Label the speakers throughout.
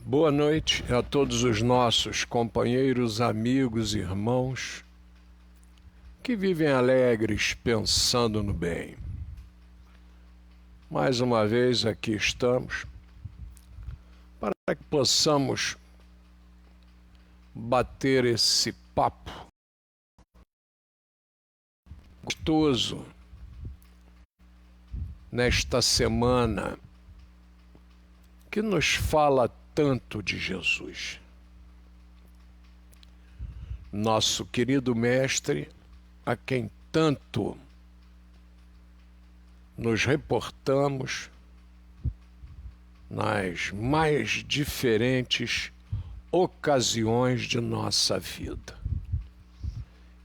Speaker 1: Boa noite a todos os nossos companheiros, amigos e irmãos que vivem alegres pensando no bem. Mais uma vez aqui estamos para que possamos bater esse papo gostoso nesta semana que nos fala tanto de Jesus. Nosso querido mestre, a quem tanto nos reportamos nas mais diferentes ocasiões de nossa vida.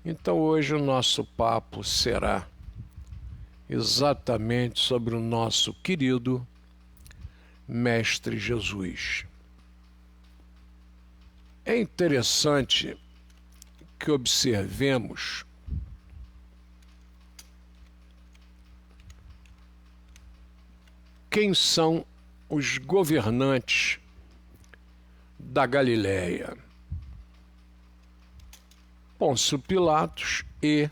Speaker 1: Então hoje o nosso papo será exatamente sobre o nosso querido Mestre Jesus. É interessante que observemos quem são os governantes da Galileia: Pôncio Pilatos e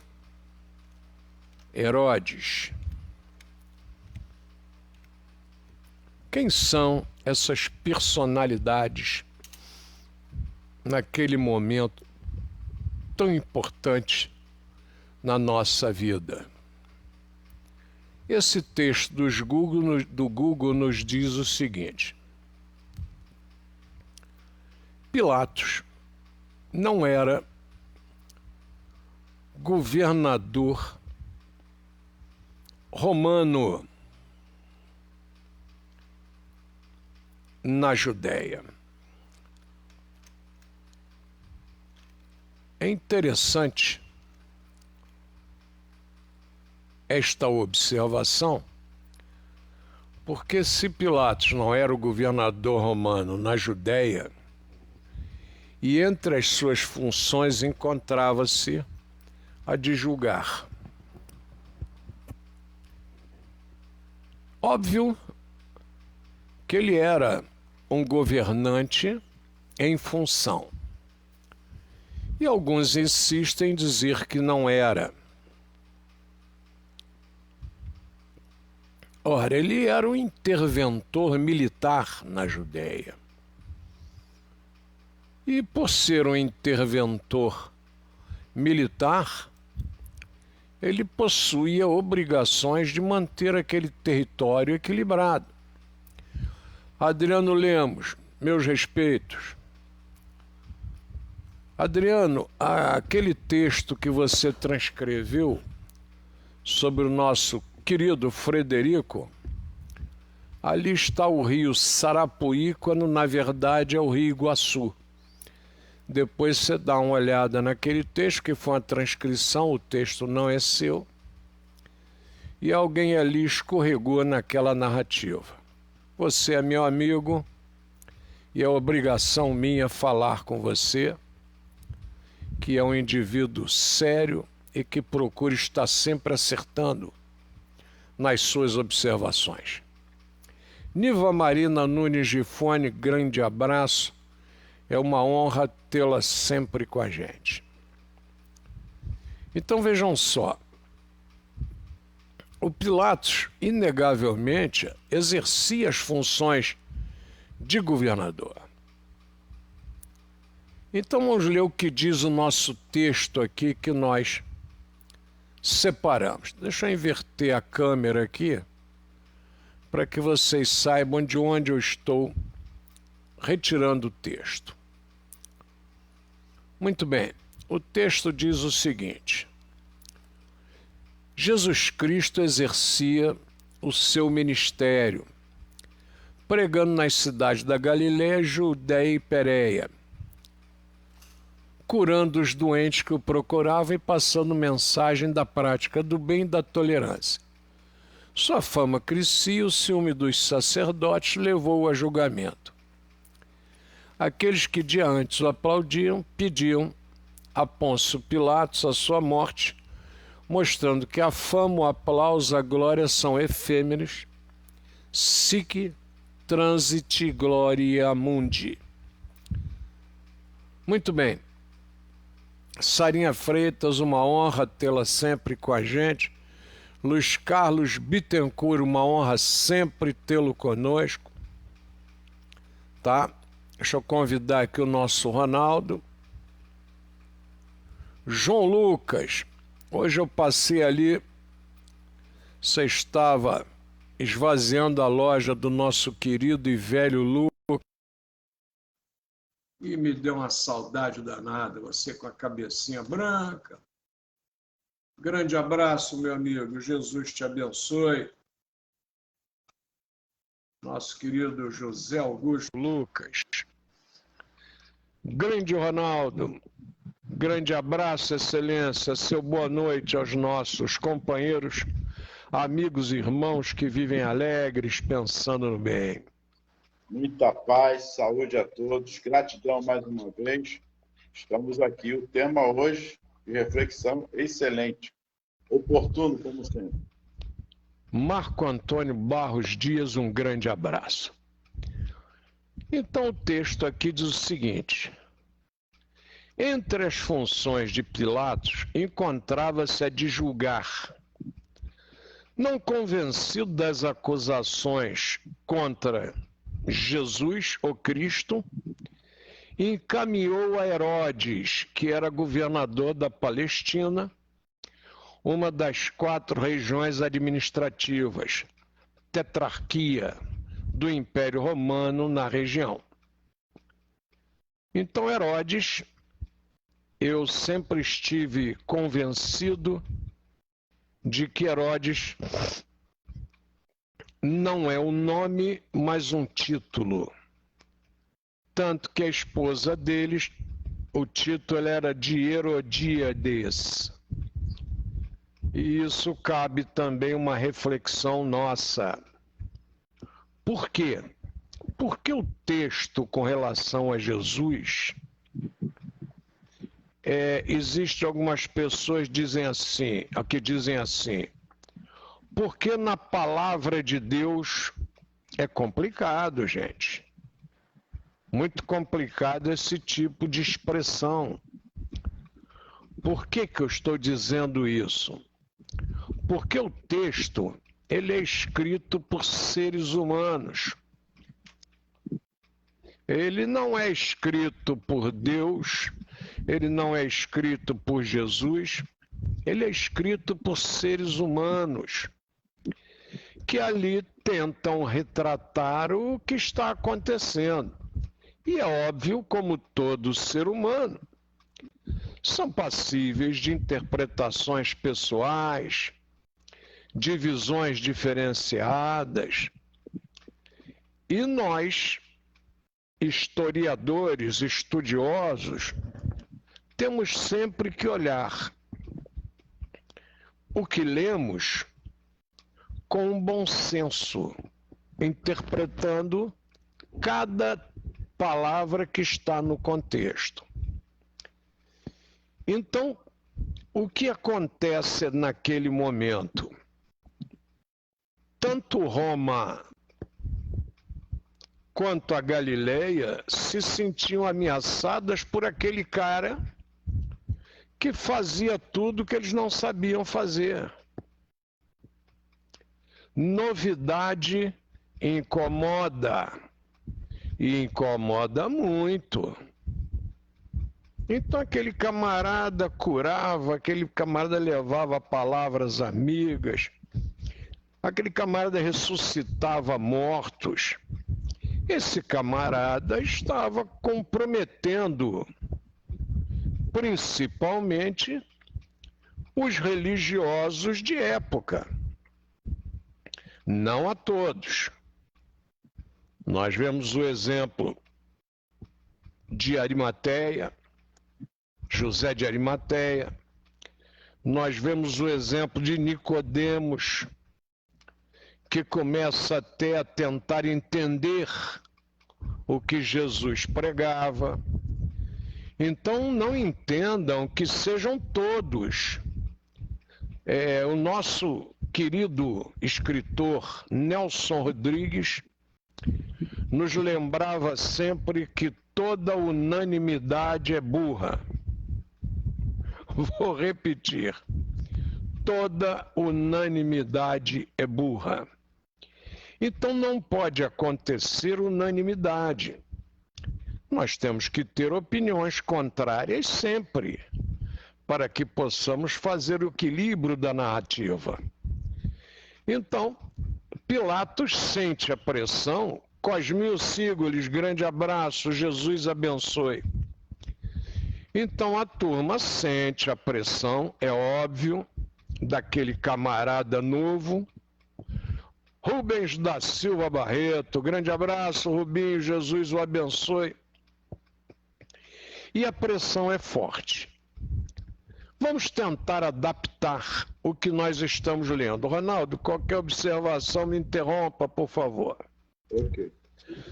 Speaker 1: Herodes. Quem são essas personalidades naquele momento tão importante na nossa vida? Esse texto do Google nos diz o seguinte: Pilatos não era governador romano na Judéia. É interessante esta observação, porque se Pilatos não era o governador romano na Judéia, e entre as suas funções encontrava-se a de julgar. Óbvio que ele era um governante em função. E alguns insistem em dizer que não era. Ora, ele era um interventor militar na Judéia. E por ser um interventor militar, ele possuía obrigações de manter aquele território equilibrado. Adriano Lemos, meus respeitos. Adriano, aquele texto que você transcreveu sobre o nosso querido Frederico, ali está o rio Sarapuí, quando na verdade é o rio Iguaçu. Depois você dá uma olhada naquele texto, que foi uma transcrição, o texto não é seu, e alguém ali escorregou naquela narrativa. Você é meu amigo e é obrigação minha falar com você, que é um indivíduo sério e que procura estar sempre acertando nas suas observações. Niva Marina Nunes Gifone, grande abraço, é uma honra tê-la sempre com a gente. Então vejam só, o Pilatos, inegavelmente, exercia as funções de governador. Então vamos ler o que diz o nosso texto aqui que nós separamos. Deixa eu inverter a câmera aqui para que vocês saibam de onde eu estou retirando o texto. Muito bem, o texto diz o seguinte: Jesus Cristo exercia o seu ministério, pregando nas cidades da Galileia, Judéia e Pérea, curando os doentes que o procuravam e passando mensagem da prática do bem e da tolerância. Sua fama crescia, o ciúme dos sacerdotes levou-o a julgamento. Aqueles que de antes o aplaudiam pediam a Pôncio Pilatos a sua morte, mostrando que a fama, o aplauso, a glória são efêmeros, sic Transite Gloria Mundi. Muito bem. Sarinha Freitas, uma honra tê-la sempre com a gente. Luiz Carlos Bittencourt, uma honra sempre tê-lo conosco. Tá? Deixa eu convidar aqui o nosso Ronaldo. João Lucas, hoje eu passei ali, você estava esvaziando a loja do nosso querido e velho Lucas. E me deu uma saudade danada, você com a cabecinha branca. Grande abraço, meu amigo, Jesus te abençoe. Nosso querido José Augusto Lucas. Grande Ronaldo, grande abraço, excelência, seu boa noite aos nossos companheiros, amigos e irmãos que vivem alegres, pensando no bem.
Speaker 2: Muita paz, saúde a todos, gratidão mais uma vez. Estamos aqui, o tema hoje de reflexão excelente, oportuno como sempre.
Speaker 1: Marco Antônio Barros Dias, um grande abraço. Então o texto aqui diz o seguinte: entre as funções de Pilatos encontrava-se a de julgar. Não convencido das acusações contra Jesus, o Cristo, encaminhou a Herodes, que era governador da Palestina, uma das 4 regiões administrativas, tetrarquia do Império Romano na região. Então Herodes, eu sempre estive convencido de que Herodes não é um nome, mas um título. Tanto que a esposa deles, o título era de Herodíades. E isso cabe também uma reflexão nossa. Por quê? Porque o texto com relação a Jesus, existem algumas pessoas que dizem assim, porque na palavra de Deus é complicado, gente. Muito complicado esse tipo de expressão. Por que eu estou dizendo isso? Porque o texto, ele é escrito por seres humanos. Ele não é escrito por Deus, ele não é escrito por Jesus, ele é escrito por seres humanos que ali tentam retratar o que está acontecendo. E é óbvio, como todo ser humano, são passíveis de interpretações pessoais, de visões diferenciadas. E nós, historiadores, estudiosos, temos sempre que olhar o que lemos com um bom senso, interpretando cada palavra que está no contexto. Então, o que acontece naquele momento? Tanto Roma quanto a Galileia se sentiam ameaçadas por aquele cara que fazia tudo que eles não sabiam fazer. Novidade incomoda, e incomoda muito. Então aquele camarada curava, aquele camarada levava palavras amigas, aquele camarada ressuscitava mortos. Esse camarada estava comprometendo principalmente os religiosos de época. Não a todos. Nós vemos o exemplo de Arimateia, José de Arimateia. Nós vemos o exemplo de Nicodemos, que começa até a tentar entender o que Jesus pregava. Então não entendam que sejam todos. O nosso querido escritor Nelson Rodrigues nos lembrava sempre que toda unanimidade é burra. Vou repetir. Toda unanimidade é burra. Então não pode acontecer unanimidade. Nós temos que ter opiniões contrárias sempre, para que possamos fazer o equilíbrio da narrativa. Então, Pilatos sente a pressão. Cosmil, sigo-lhes, grande abraço, Jesus abençoe. Então a turma sente a pressão, é óbvio, daquele camarada novo, Rubens da Silva Barreto, grande abraço, Rubinho, Jesus o abençoe. E a pressão é forte. Vamos tentar adaptar o que nós estamos lendo. Ronaldo, qualquer observação me interrompa, por favor.
Speaker 2: Ok.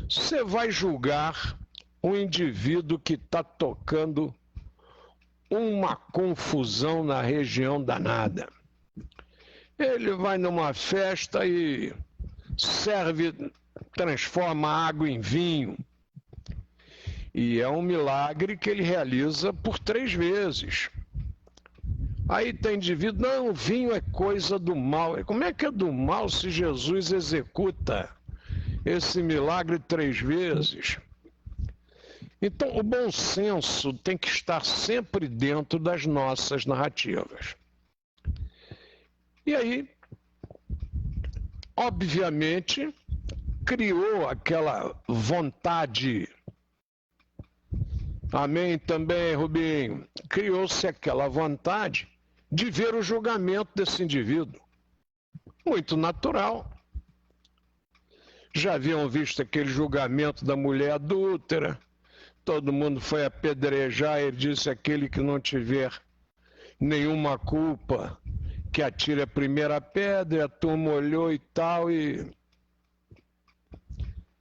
Speaker 1: Você vai julgar um indivíduo que está tocando uma confusão na região danada. Ele vai numa festa e transforma água em vinho. E é um milagre que ele realiza por 3 vezes. Aí tem indivíduo, não, vinho é coisa do mal. Como é que é do mal se Jesus executa esse milagre 3 vezes? Então, o bom senso tem que estar sempre dentro das nossas narrativas. E aí, obviamente, criou aquela vontade. Amém também, Rubinho. Criou-se aquela vontade de ver o julgamento desse indivíduo. Muito natural. Já haviam visto aquele julgamento da mulher adúltera. Todo mundo foi apedrejar, ele disse, aquele que não tiver nenhuma culpa, que atire a primeira pedra, a turma olhou e tal, e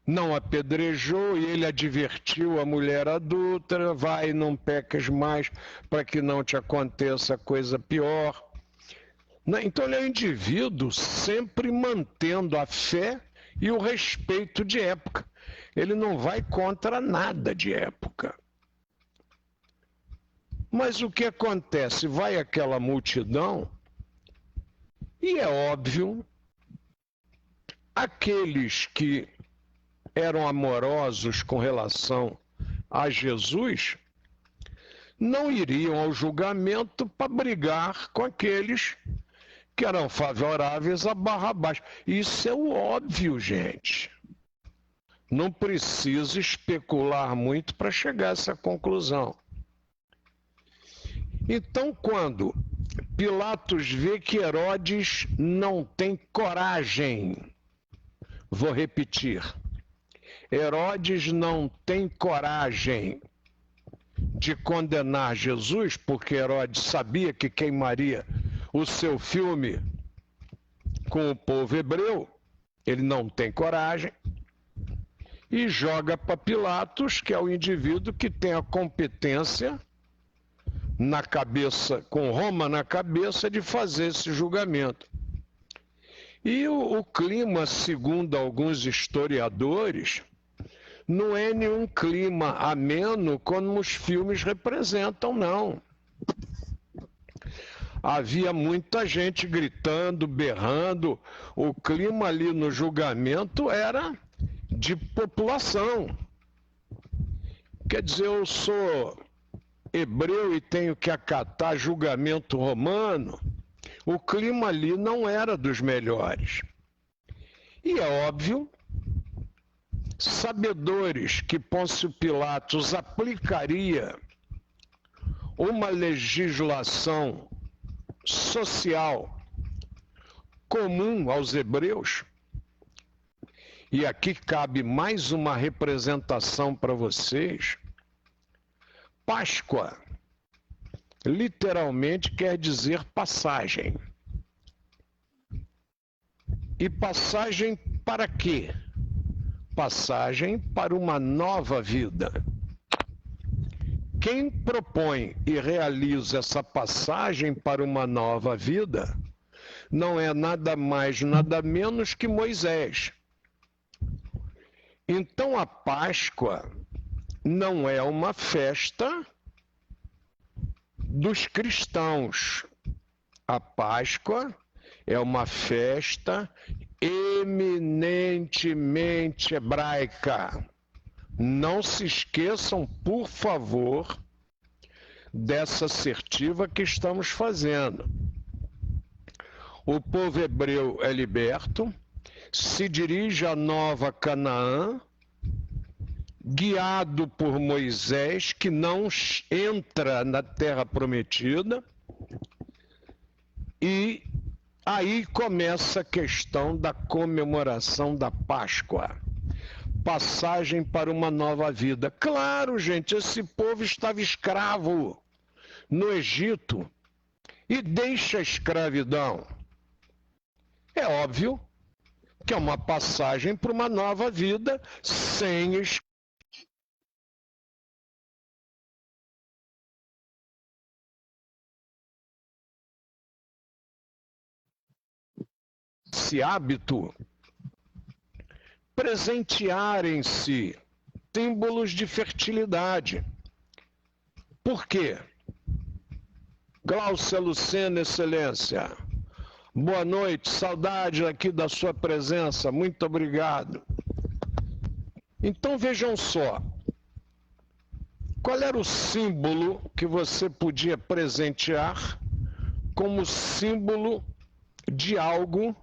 Speaker 1: não apedrejou, e ele advertiu a mulher adúltera, vai, não pecas mais, para que não te aconteça coisa pior. Então ele é um indivíduo sempre mantendo a fé e o respeito de época. Ele não vai contra nada de época. Mas o que acontece? Vai aquela multidão e é óbvio, aqueles que eram amorosos com relação a Jesus não iriam ao julgamento para brigar com aqueles que eram favoráveis a Barrabás. Isso é o óbvio, gente. Não precisa especular muito para chegar a essa conclusão. Então, quando Pilatos vê que Herodes não tem coragem, vou repetir, Herodes não tem coragem de condenar Jesus, porque Herodes sabia que queimaria o seu filme com o povo hebreu, ele não tem coragem, e joga para Pilatos, que é o indivíduo que tem a competência na cabeça, com Roma na cabeça, de fazer esse julgamento. E o clima, segundo alguns historiadores, não é nenhum clima ameno como os filmes representam, não. Havia muita gente gritando, berrando, o clima ali no julgamento era de população. Quer dizer, eu sou hebreu e tenho que acatar julgamento romano. O clima ali não era dos melhores. E é óbvio, sabedores que Pôncio Pilatos aplicaria uma legislação social comum aos hebreus, e aqui cabe mais uma representação para vocês. Páscoa literalmente quer dizer passagem. E passagem para quê? Passagem para uma nova vida. Quem propõe e realiza essa passagem para uma nova vida não é nada mais, nada menos que Moisés. Então a Páscoa não é uma festa dos cristãos. A Páscoa é uma festa eminentemente hebraica. Não se esqueçam, por favor, dessa assertiva que estamos fazendo. O povo hebreu é liberto, se dirige à Nova Canaã, guiado por Moisés, que não entra na Terra Prometida, e aí começa a questão da comemoração da Páscoa, passagem para uma nova vida. Claro, gente, esse povo estava escravo no Egito e deixa a escravidão. É óbvio que é uma passagem para uma nova vida sem esse hábito, presentearem-se símbolos de fertilidade. Por quê? Glaucia Lucena, excelência. Boa noite, saudade aqui da sua presença, muito obrigado. Então vejam só, qual era o símbolo que você podia presentear como símbolo de algo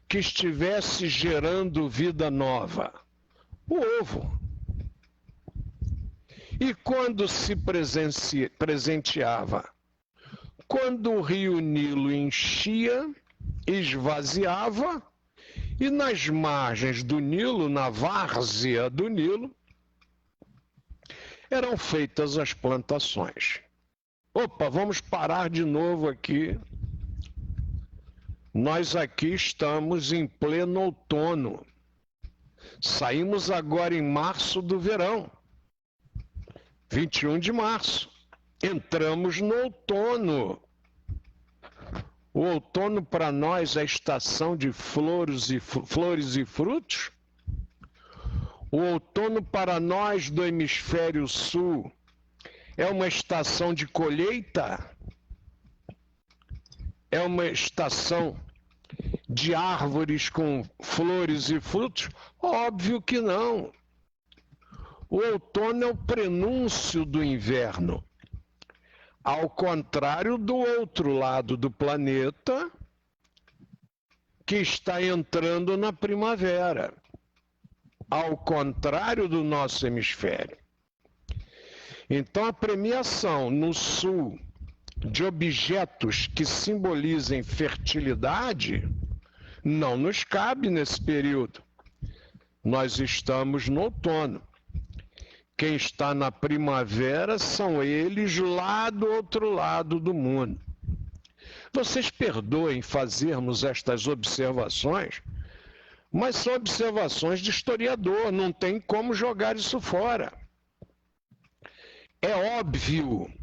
Speaker 1: que estivesse gerando vida nova? O ovo. E quando se presenteava? Quando o rio Nilo enchia, esvaziava, e nas margens do Nilo, na várzea do Nilo, eram feitas as plantações. Opa, vamos parar de novo aqui. Nós aqui estamos em pleno outono. Saímos agora em março do verão, 21 de março. Entramos no outono. O outono para nós é a estação de flores e frutos. O outono para nós do hemisfério sul é uma estação de colheita? É uma estação de árvores com flores e frutos? Óbvio que não. O outono é o prenúncio do inverno. Ao contrário do outro lado do planeta, que está entrando na primavera. Ao contrário do nosso hemisfério. Então, a premiação no sul de objetos que simbolizem fertilidade não nos cabe nesse período. Nós estamos no outono. Quem está na primavera são eles lá do outro lado do mundo. Vocês perdoem fazermos estas observações, mas são observações de historiador, não tem como jogar isso fora. É óbvio.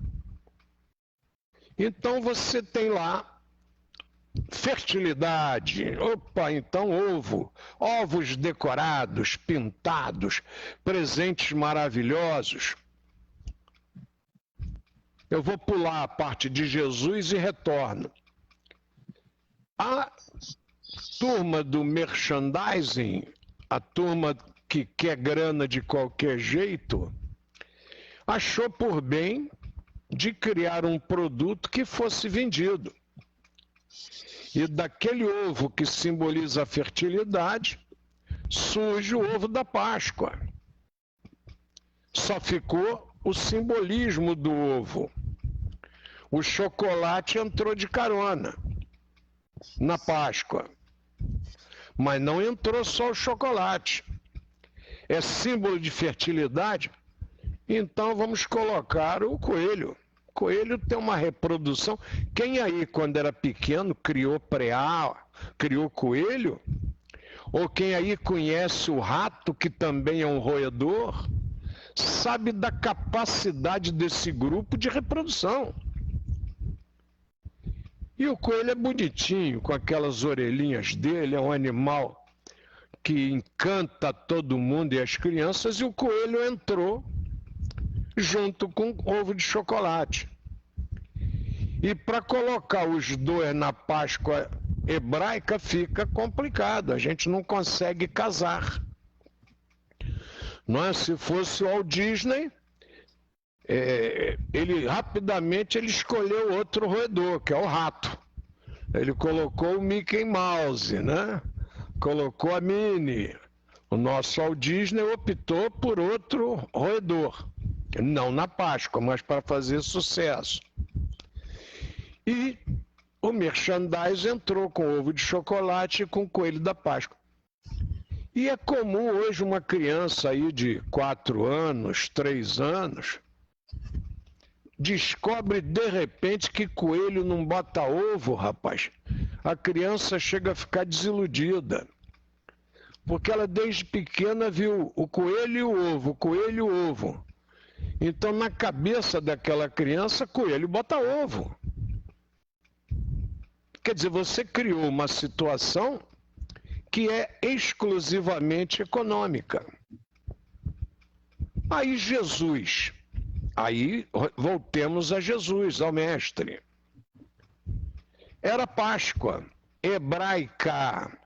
Speaker 1: Então você tem lá fertilidade, opa, então ovo, ovos decorados, pintados, presentes maravilhosos. Eu vou pular a parte de Jesus e retorno. A turma do merchandising, a turma que quer grana de qualquer jeito, achou por bem de criar um produto que fosse vendido. E daquele ovo que simboliza a fertilidade, surge o ovo da Páscoa. Só ficou o simbolismo do ovo. O chocolate entrou de carona na Páscoa. Mas não entrou só o chocolate. É símbolo de fertilidade? Então vamos colocar o coelho. Coelho tem uma reprodução. Quem aí, quando era pequeno, criou preá, criou coelho? Ou quem aí conhece o rato, que também é um roedor, sabe da capacidade desse grupo de reprodução. E o coelho é bonitinho, com aquelas orelhinhas dele, é um animal que encanta todo mundo e as crianças, e o coelho entrou junto com ovo de chocolate. E para colocar os dois na Páscoa hebraica fica complicado, a gente não consegue casar. Não é? Se fosse o Walt Disney, ele rapidamente escolheu outro roedor, que é o rato. Ele colocou o Mickey Mouse, né? Colocou a Minnie. O nosso Walt Disney optou por outro roedor, não na Páscoa, mas para fazer sucesso. E o merchandise entrou com ovo de chocolate e com coelho da Páscoa. E é comum hoje uma criança aí de 4 anos, 3 anos, descobre de repente que coelho não bota ovo, rapaz. A criança chega a ficar desiludida. Porque ela desde pequena viu o coelho e o ovo, o coelho e o ovo. Então na cabeça daquela criança, coelho bota ovo. Quer dizer, você criou uma situação que é exclusivamente econômica. Aí Jesus, voltemos a Jesus, ao mestre. Era Páscoa hebraica.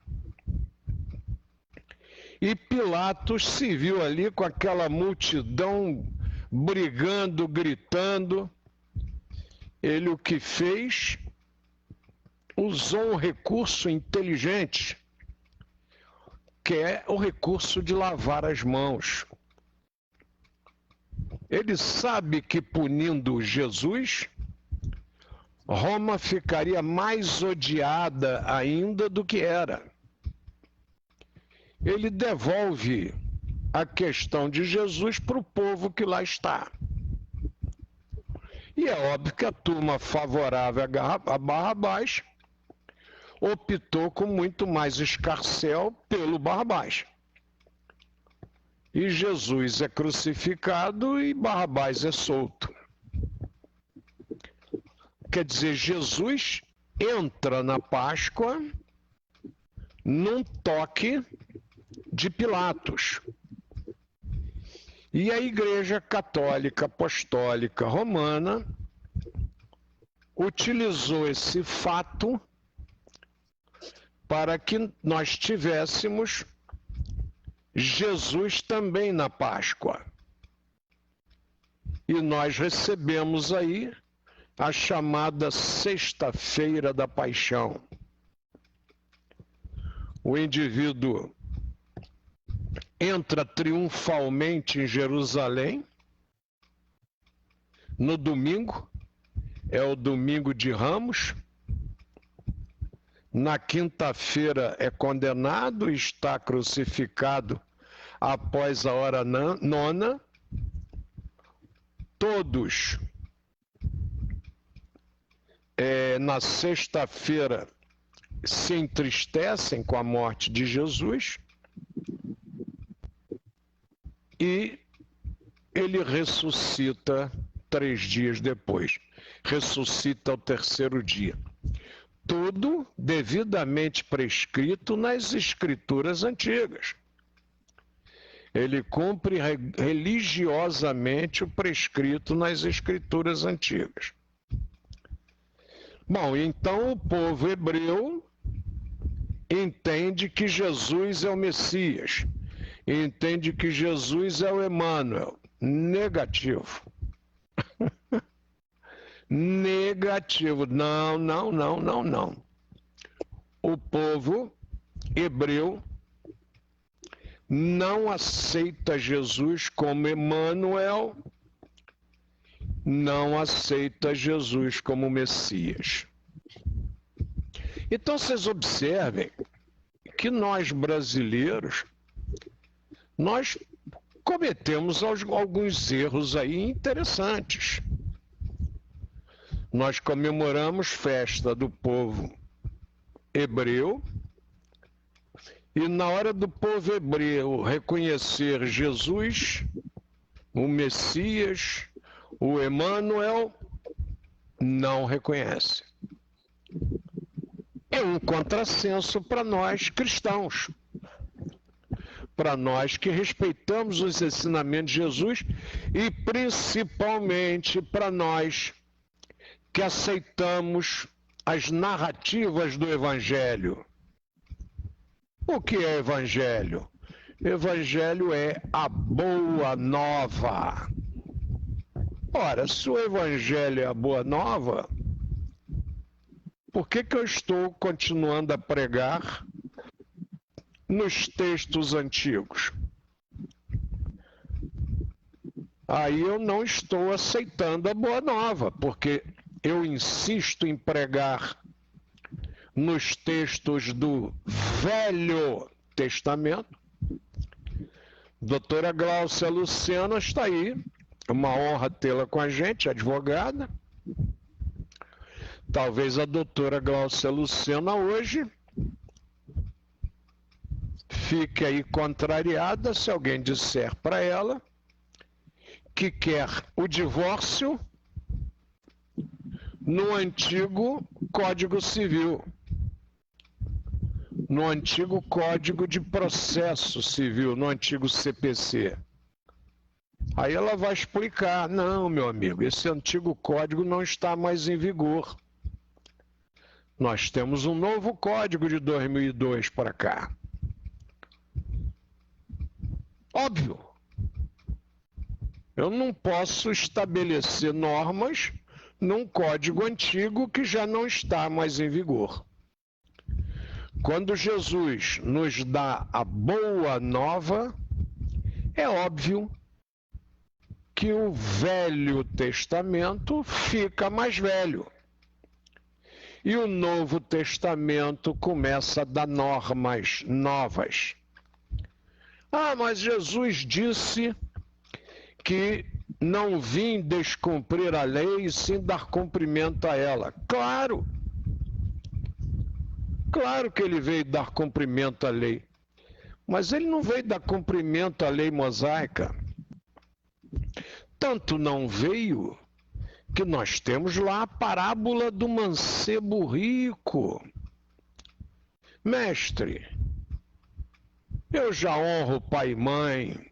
Speaker 1: E Pilatos se viu ali com aquela multidão brigando, gritando. Ele o que fez? Usou um recurso inteligente, que é o recurso de lavar as mãos. Ele sabe que punindo Jesus, Roma ficaria mais odiada ainda do que era. Ele devolve a questão de Jesus para o povo que lá está. E é óbvio que a turma favorável a Barrabás optou com muito mais escarcéu pelo Barrabás. E Jesus é crucificado e Barrabás é solto. Quer dizer, Jesus entra na Páscoa num toque de Pilatos. E a Igreja Católica Apostólica Romana utilizou esse fato para que nós tivéssemos Jesus também na Páscoa. E nós recebemos aí a chamada Sexta-feira da Paixão. O indivíduo entra triunfalmente em Jerusalém no domingo, é o domingo de Ramos. Na quinta-feira é condenado e está crucificado após a hora nona. Todos, na sexta-feira, se entristecem com a morte de Jesus e ele ressuscita 3 dias depois. Ressuscita ao 3º dia. Tudo devidamente prescrito nas escrituras antigas. Ele cumpre religiosamente o prescrito nas escrituras antigas. Bom, então o povo hebreu entende que Jesus é o Messias, entende que Jesus é o Emmanuel. Negativo. Negativo. Não, não, não, não, não. O povo hebreu não aceita Jesus como Emmanuel, não aceita Jesus como Messias. Então vocês observem que nós brasileiros, nós cometemos alguns erros aí interessantes. Nós comemoramos festa do povo hebreu e na hora do povo hebreu reconhecer Jesus, o Messias, o Emmanuel, não reconhece. É um contrassenso para nós cristãos. para nós que respeitamos os ensinamentos de Jesus e principalmente para nós que aceitamos as narrativas do Evangelho. O que é Evangelho? Evangelho é a boa nova. Ora, se o Evangelho é a boa nova, por que eu estou continuando a pregar nos textos antigos? Aí eu não estou aceitando a boa nova, porque eu insisto em pregar nos textos do Velho Testamento. Doutora Gláucia Luciana está aí, uma honra tê-la com a gente, advogada. Talvez a doutora Gláucia Luciana hoje fique aí contrariada se alguém disser para ela que quer o divórcio no antigo Código Civil, no antigo Código de Processo Civil, no antigo CPC. Aí ela vai explicar: não, meu amigo, esse antigo código não está mais em vigor. Nós temos um novo código de 2002 para cá. Óbvio, eu não posso estabelecer normas num código antigo que já não está mais em vigor. Quando Jesus nos dá a boa nova, é óbvio que o Velho Testamento fica mais velho. E o Novo Testamento começa a dar normas novas. Ah, mas Jesus disse que não vim descumprir a lei e sim dar cumprimento a ela. Claro! Claro que ele veio dar cumprimento à lei. Mas ele não veio dar cumprimento à lei mosaica. Tanto não veio que nós temos lá a parábola do mancebo rico. Mestre, eu já honro pai e mãe,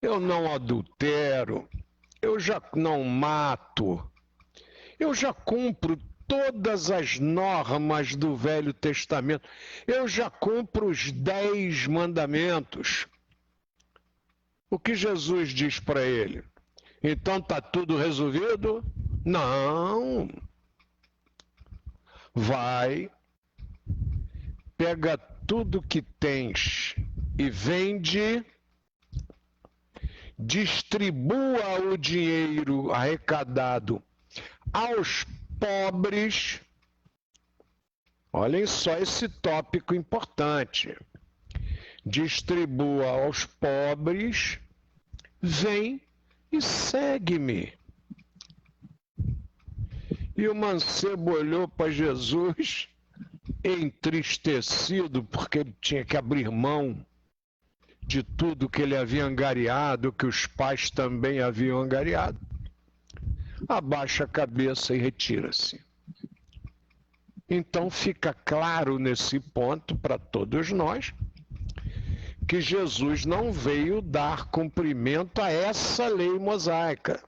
Speaker 1: eu não adultero, eu já não mato, eu já cumpro todas as normas do Velho Testamento, eu já cumpro os 10 mandamentos. O que Jesus diz para ele? Então está tudo resolvido? Não. Vai, pega tudo que tens e vende, distribua o dinheiro arrecadado aos pobres. Olhem só esse tópico importante. Distribua aos pobres, vem e segue-me. E o mancebo olhou para Jesus, entristecido, porque ele tinha que abrir mão de tudo que ele havia angariado, que os pais também haviam angariado. Abaixa a cabeça e retira-se. Então fica claro nesse ponto para todos nós que Jesus não veio dar cumprimento a essa lei mosaica.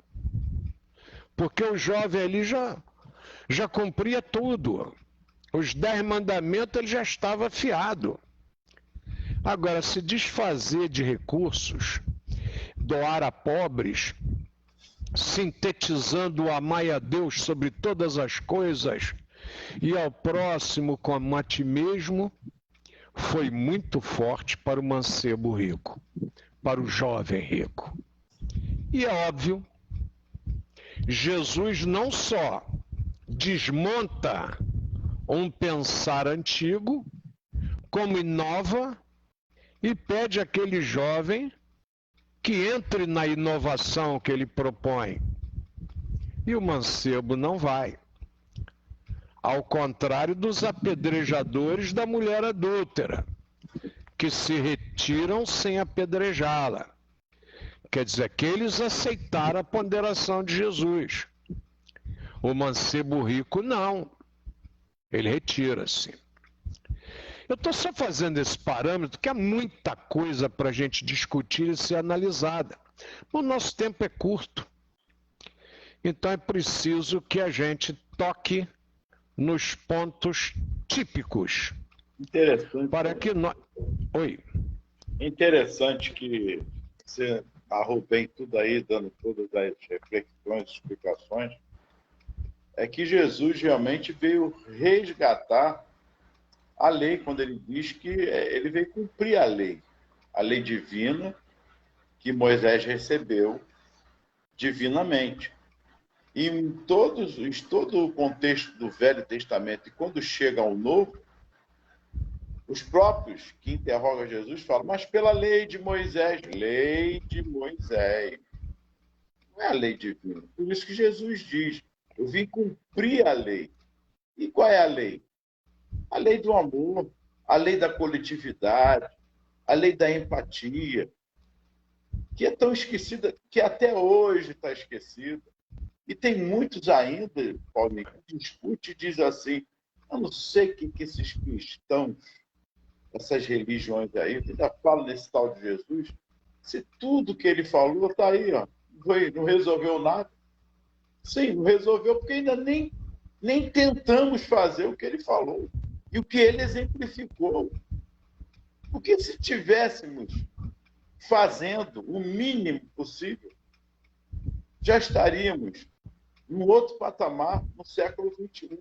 Speaker 1: Porque o jovem ali já cumpria tudo. Os 10 mandamentos ele já estava afiado. Agora, se desfazer de recursos, doar a pobres, sintetizando o amai a Deus sobre todas as coisas e ao próximo como a ti mesmo, foi muito forte para o mancebo rico, para o jovem rico. E é óbvio, Jesus não só desmonta um pensar antigo, como inova e pede àquele jovem que entre na inovação que ele propõe. E o mancebo não vai. Ao contrário dos apedrejadores da mulher adúltera, que se retiram sem apedrejá-la. Quer dizer, que eles aceitaram a ponderação de Jesus. O mancebo rico não. Ele retira-se. Eu estou só fazendo esse parâmetro, que há muita coisa para a gente discutir e ser analisada. O nosso tempo é curto. Então é preciso que a gente toque nos pontos típicos.
Speaker 2: Interessante.
Speaker 1: Para que nós... Oi.
Speaker 2: Interessante que você narrou bem tudo aí, dando todas as reflexões, explicações. É que Jesus realmente veio resgatar a lei, quando ele diz que ele veio cumprir a lei divina que Moisés recebeu divinamente. E em todo o contexto do Velho Testamento, e quando chega ao Novo, os próprios que interrogam Jesus falam, mas pela lei de Moisés, não é a lei divina. Por isso que Jesus diz, eu vim cumprir a lei. E qual é a lei? A lei do amor, a lei da coletividade, a lei da empatia, que é tão esquecida, que até hoje está esquecida. E tem muitos ainda, Paulinho, que discute e diz assim, eu não sei o que esses cristãos, essas religiões aí, ainda falam nesse tal de Jesus, se tudo que ele falou está aí, ó, não resolveu nada. Sim, não resolveu porque ainda nem tentamos fazer o que ele falou e o que ele exemplificou. Porque se tivéssemos fazendo o mínimo possível, já estaríamos num outro patamar no século XXI.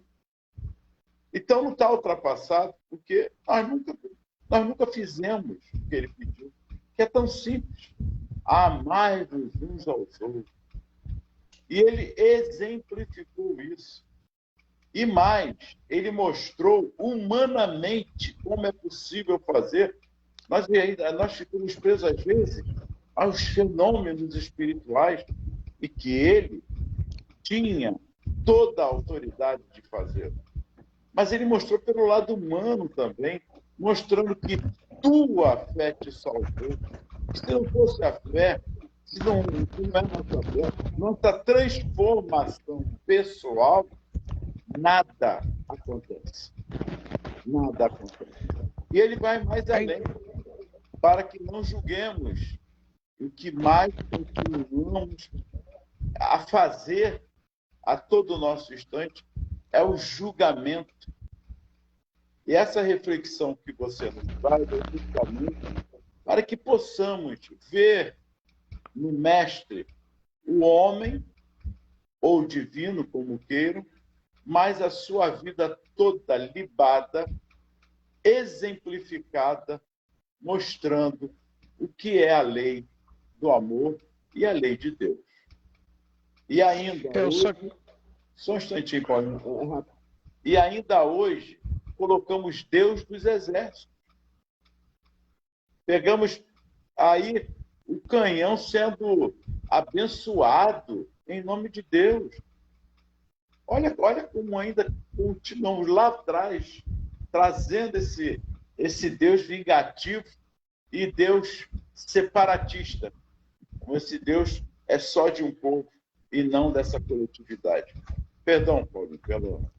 Speaker 2: Então não está ultrapassado, porque nós nunca fizemos o que ele pediu, que é tão simples. Amai-vos uns aos outros. E ele exemplificou isso. E mais, ele mostrou humanamente como é possível fazer. Nós ficamos presos, às vezes, aos fenômenos espirituais e que ele tinha toda a autoridade de fazer. Mas ele mostrou pelo lado humano também, mostrando que tua fé te salvou. Se não fosse a fé, se não é nossa fé, nossa transformação pessoal, nada acontece. Nada acontece. E ele vai mais além, para que não julguemos. O que mais continuamos a fazer a todo nosso instante é o julgamento. E essa reflexão que você nos traz é justamente para que possamos ver no Mestre o homem, ou divino, como queiram, mas a sua vida toda libada, exemplificada, mostrando o que é a lei do amor e a lei de Deus. E ainda hoje, só um instantinho, Paulinho. E ainda hoje, colocamos Deus dos exércitos. Pegamos aí o canhão sendo abençoado em nome de Deus. Olha como ainda continuamos lá atrás, trazendo esse Deus vingativo e Deus separatista. Como esse Deus é só de um povo e não dessa coletividade. Perdão, Paulo, pelo...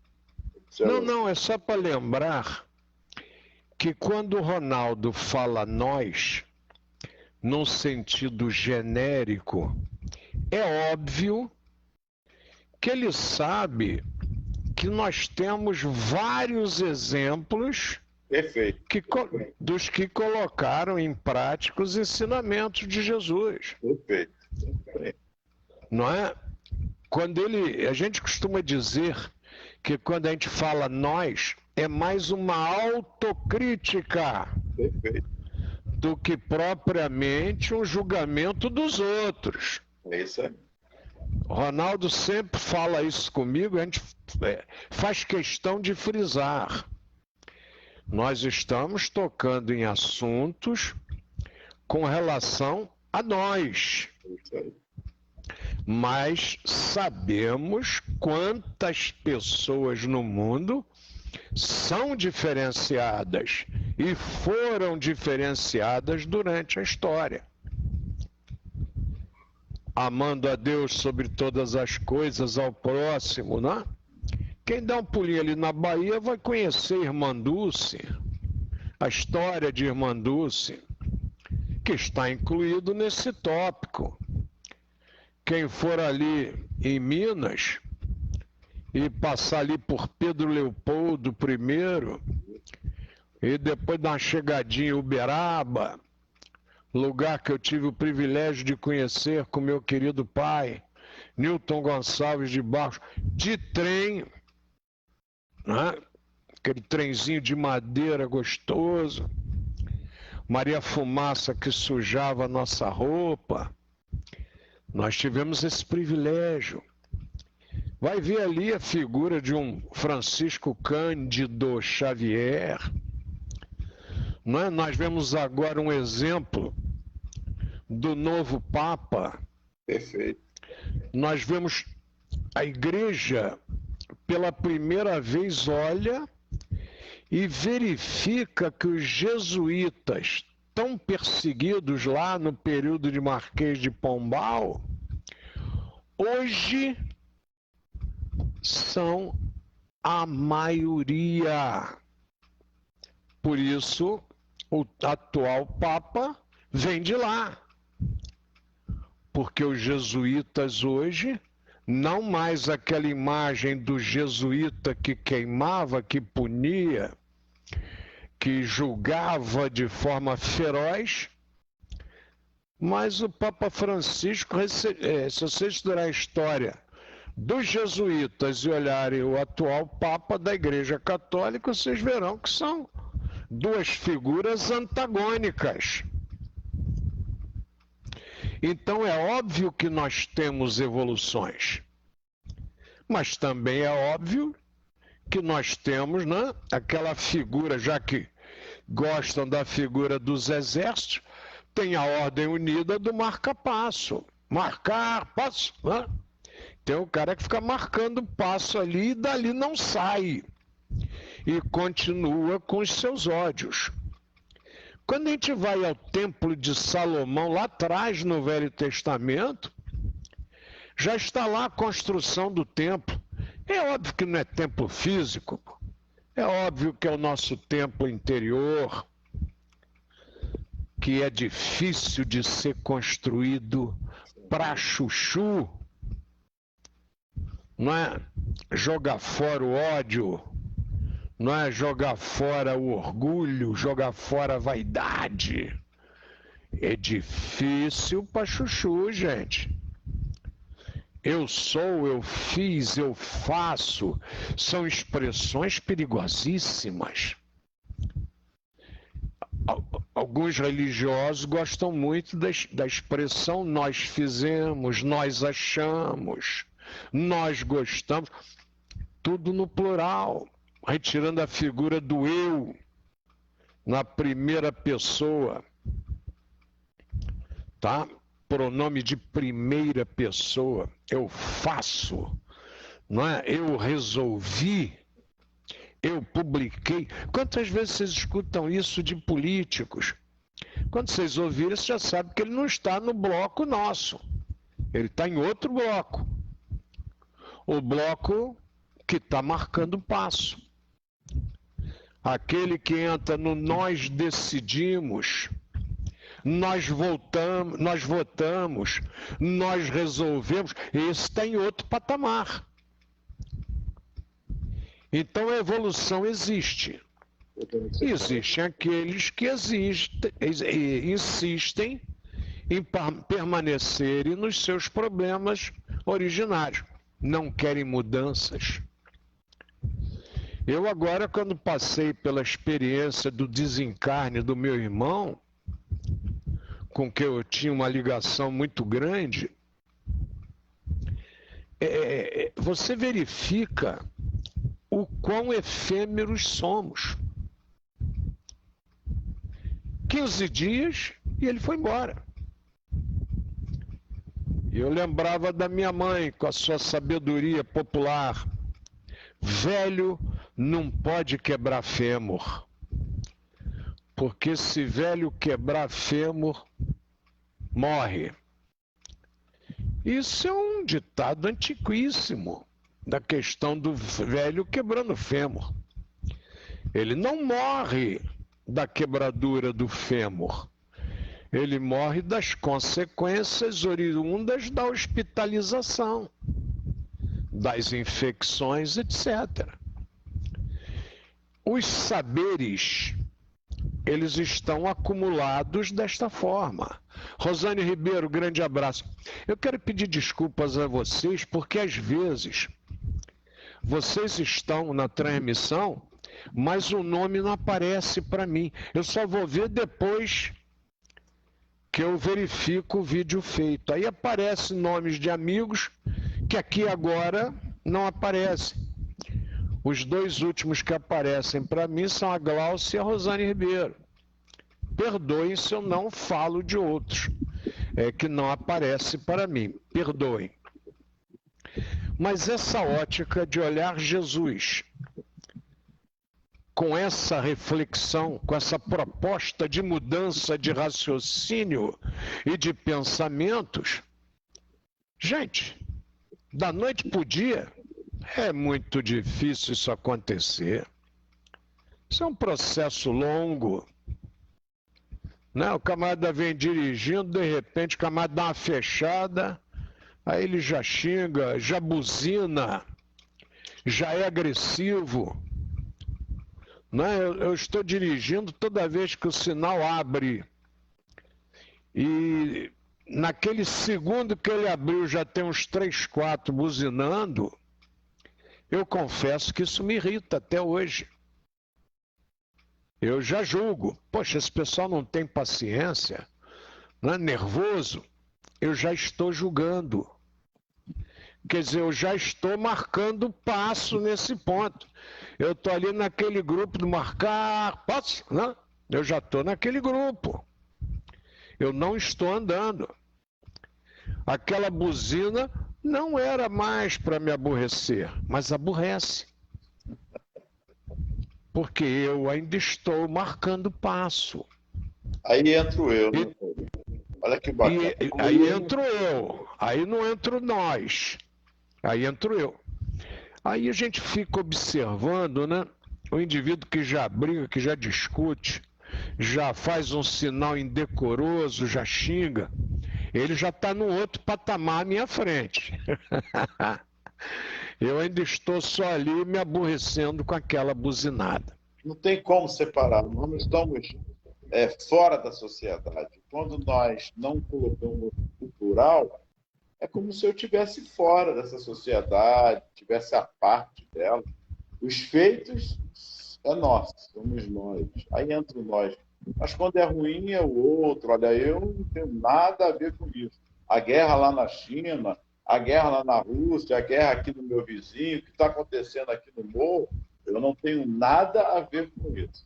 Speaker 1: Não, é só para lembrar que quando o Ronaldo fala nós, num sentido genérico, é óbvio que ele sabe que nós temos vários exemplos dos que colocaram em prática os ensinamentos de Jesus.
Speaker 2: Perfeito.
Speaker 1: Não é? A gente costuma dizer que quando a gente fala nós, é mais uma autocrítica do que propriamente um julgamento dos outros.
Speaker 2: É isso aí.
Speaker 1: Ronaldo sempre fala isso comigo, a gente faz questão de frisar. Nós estamos tocando em assuntos com relação a nós.
Speaker 2: É isso aí.
Speaker 1: Mas sabemos quantas pessoas no mundo são diferenciadas e foram diferenciadas durante a história. Amando a Deus sobre todas as coisas, ao próximo, né? Quem dá um pulinho ali na Bahia vai conhecer Irmã Dulce, a história de Irmã Dulce, que está incluído nesse tópico. Quem for ali em Minas e passar ali por Pedro Leopoldo I, e depois dar uma chegadinha em Uberaba, lugar que eu tive o privilégio de conhecer com meu querido pai, Newton Gonçalves de Barros, de trem, né? Aquele trenzinho de madeira gostoso, Maria Fumaça que sujava a nossa roupa. Nós tivemos esse privilégio. Vai ver ali a figura de um Francisco Cândido Xavier. Não é? Nós vemos agora um exemplo do novo Papa.
Speaker 2: Perfeito.
Speaker 1: Nós vemos a igreja, pela primeira vez, olha e verifica que os jesuítas, tão perseguidos lá no período de Marquês de Pombal, hoje são a maioria. Por isso, o atual Papa vem de lá. Porque os jesuítas hoje, não mais aquela imagem do jesuíta que queimava, que punia, que julgava de forma feroz, mas o Papa Francisco, se você estudar a história dos jesuítas e olharem o atual Papa da Igreja Católica, vocês verão que são duas figuras antagônicas. Então é óbvio que nós temos evoluções, mas também é óbvio que nós temos, né, aquela figura, já que gostam da figura dos exércitos, tem a ordem unida do marca-passo. Marcar, passo, né? Tem o cara que fica marcando passo ali e dali não sai. E continua com os seus ódios. Quando a gente vai ao Templo de Salomão, lá atrás no Velho Testamento, já está lá a construção do templo. É óbvio que não é templo físico, é óbvio que é o nosso templo interior, que é difícil de ser construído para chuchu, não é jogar fora o ódio, não é jogar fora o orgulho, jogar fora a vaidade. É difícil para chuchu, gente. Eu sou, eu fiz, eu faço, são expressões perigosíssimas. Alguns religiosos gostam muito da expressão nós fizemos, nós achamos, nós gostamos, tudo no plural, retirando a figura do eu na primeira pessoa, tá? Pronome de primeira pessoa, eu faço, não é? Eu resolvi, eu publiquei. Quantas vezes vocês escutam isso de políticos? Quando vocês ouvirem, vocês já sabem que ele não está no bloco nosso, ele está em outro bloco, o bloco que está marcando passo, aquele que entra no nós decidimos, nós votamos, nós resolvemos, esse está em outro patamar. Então a evolução existe. Existem aqueles que insistem em permanecerem nos seus problemas originários, não querem mudanças. Eu agora, quando passei pela experiência do desencarne do meu irmão, com quem eu tinha uma ligação muito grande, você verifica o quão efêmeros somos. 15 dias e ele foi embora. Eu lembrava da minha mãe, com a sua sabedoria popular. Velho não pode quebrar fêmur. Porque se velho quebrar fêmur, morre. Isso é um ditado antiquíssimo, da questão do velho quebrando fêmur. Ele não morre da quebradura do fêmur. Ele morre das consequências oriundas da hospitalização, das infecções, etc. Os saberes, eles estão acumulados desta forma. Rosane Ribeiro, grande abraço. Eu quero pedir desculpas a vocês, porque às vezes vocês estão na transmissão, mas o nome não aparece para mim. Eu só vou ver depois que eu verifico o vídeo feito. Aí aparecem nomes de amigos que aqui agora não aparecem. Os dois últimos que aparecem para mim são a Glaucia e a Rosane Ribeiro. Perdoem se eu não falo de outros, que não aparece para mim. Perdoem. Mas essa ótica de olhar Jesus com essa reflexão, com essa proposta de mudança de raciocínio e de pensamentos, gente, da noite para o dia, é muito difícil isso acontecer. Isso é um processo longo. Né? O camarada vem dirigindo, de repente o camarada dá uma fechada, aí ele já xinga, já buzina, já é agressivo. Né? Eu estou dirigindo toda vez que o sinal abre e naquele segundo que ele abriu já tem uns 3, 4 buzinando, eu confesso que isso me irrita até hoje. Eu já julgo, poxa, esse pessoal não tem paciência, não é nervoso, eu já estou julgando. Quer dizer, eu já estou marcando passo nesse ponto. Eu estou ali naquele grupo do marcar passo, né? Eu já estou naquele grupo. Eu não estou andando. Aquela buzina não era mais para me aborrecer, mas aborrece. Porque eu ainda estou marcando passo.
Speaker 2: Aí entro eu, né? Olha que bacana.
Speaker 1: Aí entro eu, aí não entro nós. Aí entro eu. Aí a gente fica observando, né? O indivíduo que já briga, que já discute, já faz um sinal indecoroso, já xinga, ele já está no outro patamar à minha frente. Eu ainda estou só ali me aborrecendo com aquela buzinada.
Speaker 2: Não tem como separar. Nós não estamos fora da sociedade. Quando nós não colocamos o plural, é como se eu estivesse fora dessa sociedade, estivesse à parte dela. Os feitos é nosso, somos nós. Aí entra o nós. Mas quando é ruim é o outro. Olha, eu não tenho nada a ver com isso. A guerra lá na China, a guerra lá na Rússia, a guerra aqui no meu vizinho, o que está acontecendo aqui no morro, eu não tenho nada a ver com isso.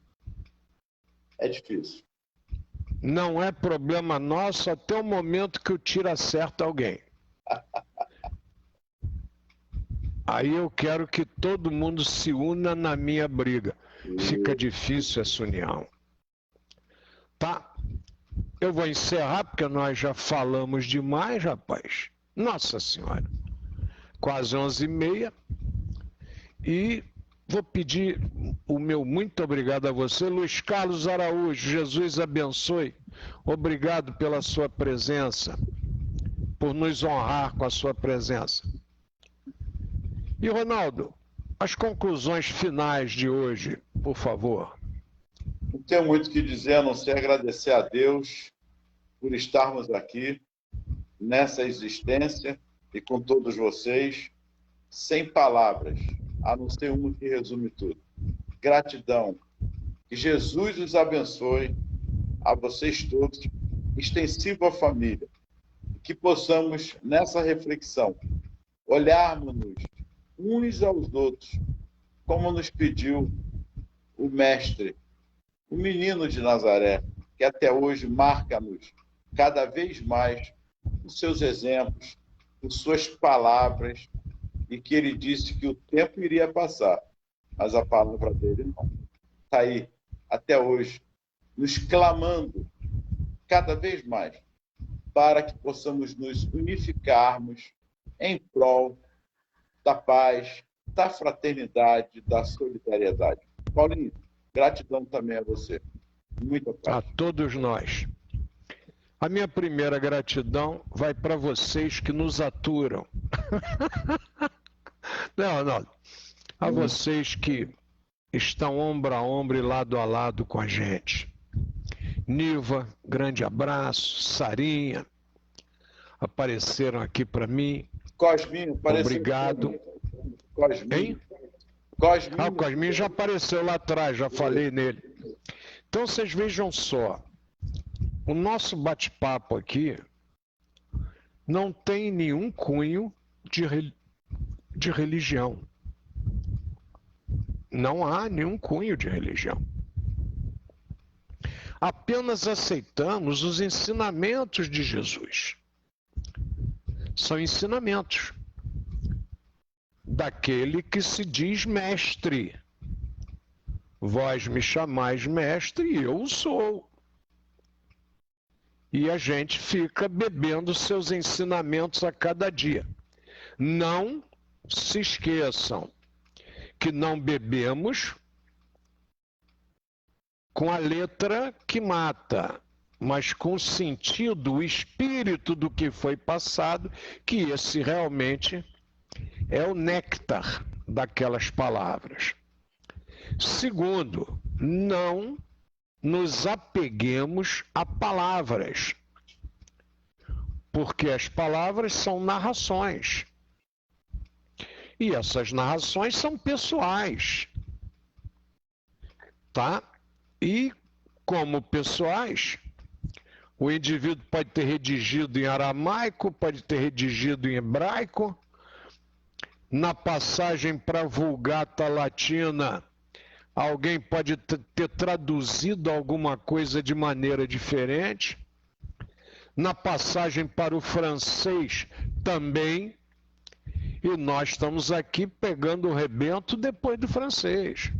Speaker 2: É difícil.
Speaker 1: Não é problema nosso até o momento que o tiro acerta alguém. Aí eu quero que todo mundo se una na minha briga. Fica difícil essa união. Tá? Eu vou encerrar porque nós já falamos demais, rapaz. Nossa Senhora. Quase 11h30. E vou pedir o meu muito obrigado a você. Luiz Carlos Araújo, Jesus abençoe. Obrigado pela sua presença, por nos honrar com a sua presença. E, Ronaldo, as conclusões finais de hoje, por favor.
Speaker 2: Não tenho muito o que dizer, a não ser agradecer a Deus por estarmos aqui, nessa existência, e com todos vocês, sem palavras, a não ser uma que resume tudo. Gratidão. Que Jesus os abençoe, a vocês todos, extensivo à família. Que possamos, nessa reflexão, olharmos-nos uns aos outros, como nos pediu o Mestre, o menino de Nazaré, que até hoje marca-nos cada vez mais com seus exemplos, com suas palavras, e que ele disse que o tempo iria passar, mas a palavra dele não. Está aí, até hoje, nos clamando cada vez mais para que possamos nos unificarmos em prol da paz, da fraternidade, da solidariedade. Paulinho, gratidão também a você. Muita
Speaker 1: a
Speaker 2: paz.
Speaker 1: todos nós. A minha primeira gratidão vai para vocês que nos aturam. Não, não. A vocês que estão ombro a ombro e lado a lado com a gente. Niva, grande abraço. Sarinha, apareceram aqui para mim.
Speaker 2: Cosminho, apareceu.
Speaker 1: Obrigado.
Speaker 2: Cosminho.
Speaker 1: Hein?
Speaker 2: Cosminho.
Speaker 1: O Cosminho já apareceu lá atrás, já falei nele. Então vocês vejam só, o nosso bate-papo aqui não tem nenhum cunho de religião. Não há nenhum cunho de religião. Apenas aceitamos os ensinamentos de Jesus. São ensinamentos daquele que se diz mestre. Vós me chamais mestre e eu o sou. E a gente fica bebendo seus ensinamentos a cada dia. Não se esqueçam que não bebemos com a letra que mata, mas com o sentido, o espírito do que foi passado, que esse realmente é o néctar daquelas palavras. Segundo, não nos apeguemos a palavras, porque as palavras são narrações. E essas narrações são pessoais, tá? E, como pessoais, o indivíduo pode ter redigido em aramaico, pode ter redigido em hebraico. Na passagem para a Vulgata Latina, alguém pode ter traduzido alguma coisa de maneira diferente. Na passagem para o francês também. E nós estamos aqui pegando o rebento depois do francês.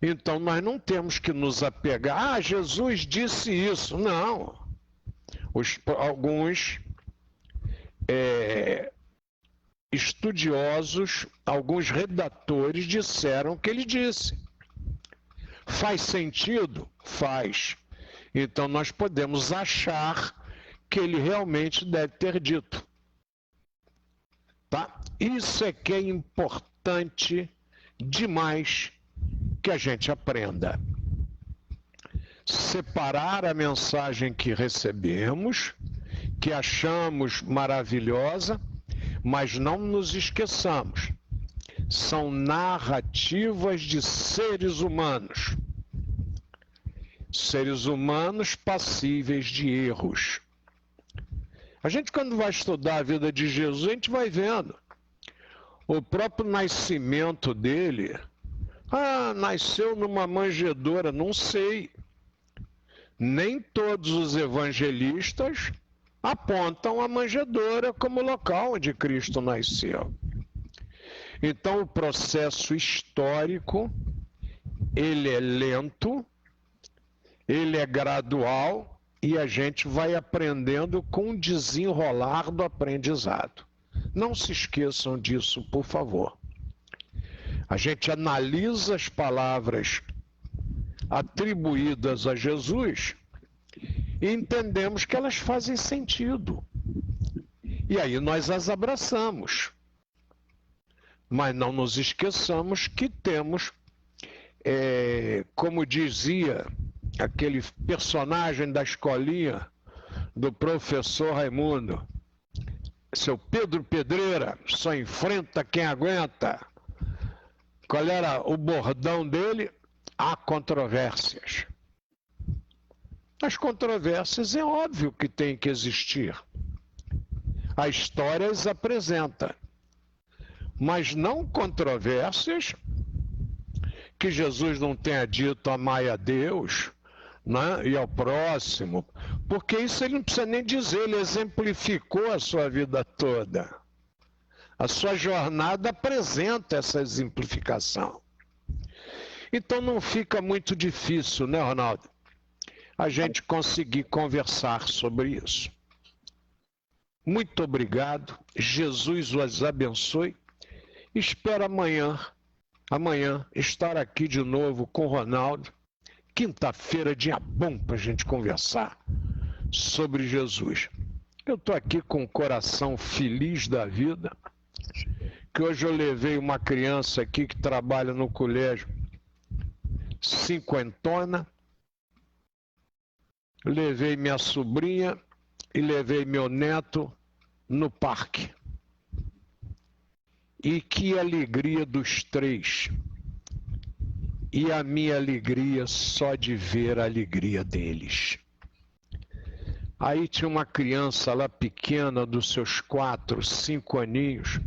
Speaker 1: Então nós não temos que nos apegar. Ah, Jesus disse isso. Não. Alguns estudiosos, alguns redatores disseram que ele disse. Faz sentido? Faz. Então nós podemos achar que ele realmente deve ter dito. Tá? Isso é que é importante demais que a gente aprenda. Separar a mensagem que recebemos, que achamos maravilhosa, mas não nos esqueçamos. São narrativas de seres humanos. Seres humanos passíveis de erros. A gente, quando vai estudar a vida de Jesus, a gente vai vendo o próprio nascimento dele. Ah, nasceu numa manjedoura, não sei. Nem todos os evangelistas apontam a manjedoura como local onde Cristo nasceu. Então, o processo histórico, ele é lento, ele é gradual, e a gente vai aprendendo com o desenrolar do aprendizado. Não se esqueçam disso, por favor. A gente analisa as palavras atribuídas a Jesus e entendemos que elas fazem sentido. E aí nós as abraçamos. Mas não nos esqueçamos que temos, como dizia aquele personagem da escolinha do professor Raimundo, seu Pedro Pedreira, só enfrenta quem aguenta. Qual era o bordão dele? Há controvérsias. As controvérsias é óbvio que tem que existir. A história as apresenta. Mas não controvérsias que Jesus não tenha dito amai a Deus, né, e ao próximo, porque isso ele não precisa nem dizer, ele exemplificou a sua vida toda. A sua jornada apresenta essa exemplificação. Então não fica muito difícil, né, Ronaldo, a gente conseguir conversar sobre isso. Muito obrigado, Jesus os abençoe. Espero amanhã estar aqui de novo com o Ronaldo, Quinta-feira, dia bom para a gente conversar sobre Jesus. Eu estou aqui com o coração feliz da vida, que hoje eu levei uma criança aqui que trabalha no colégio, cinquentona, levei minha sobrinha e levei meu neto no parque. E que alegria dos três. E a minha alegria só de ver a alegria deles. Aí tinha uma criança lá pequena, dos seus 4, 5 aninhos,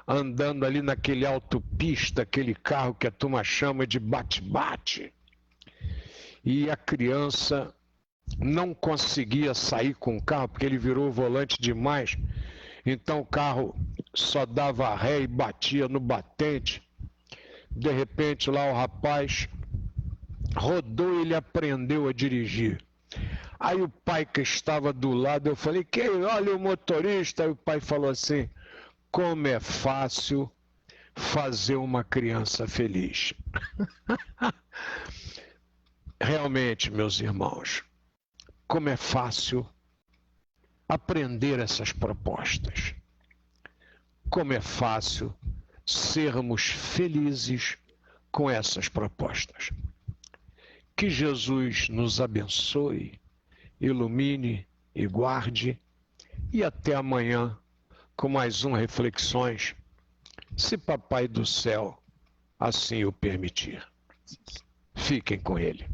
Speaker 1: andando ali naquele autopista, aquele carro que a turma chama de bate-bate. E a criança não conseguia sair com o carro, porque ele virou o volante demais. Então o carro só dava ré e batia no batente. De repente lá o rapaz rodou e ele aprendeu a dirigir. Aí o pai que estava do lado, eu falei, olha o motorista. Aí o pai falou assim, como é fácil fazer uma criança feliz. Realmente, meus irmãos, como é fácil aprender essas propostas. Como é fácil sermos felizes com essas propostas. Que Jesus nos abençoe, ilumine e guarde, e até amanhã com mais um Reflexões, se Papai do Céu assim o permitir. Fiquem com ele.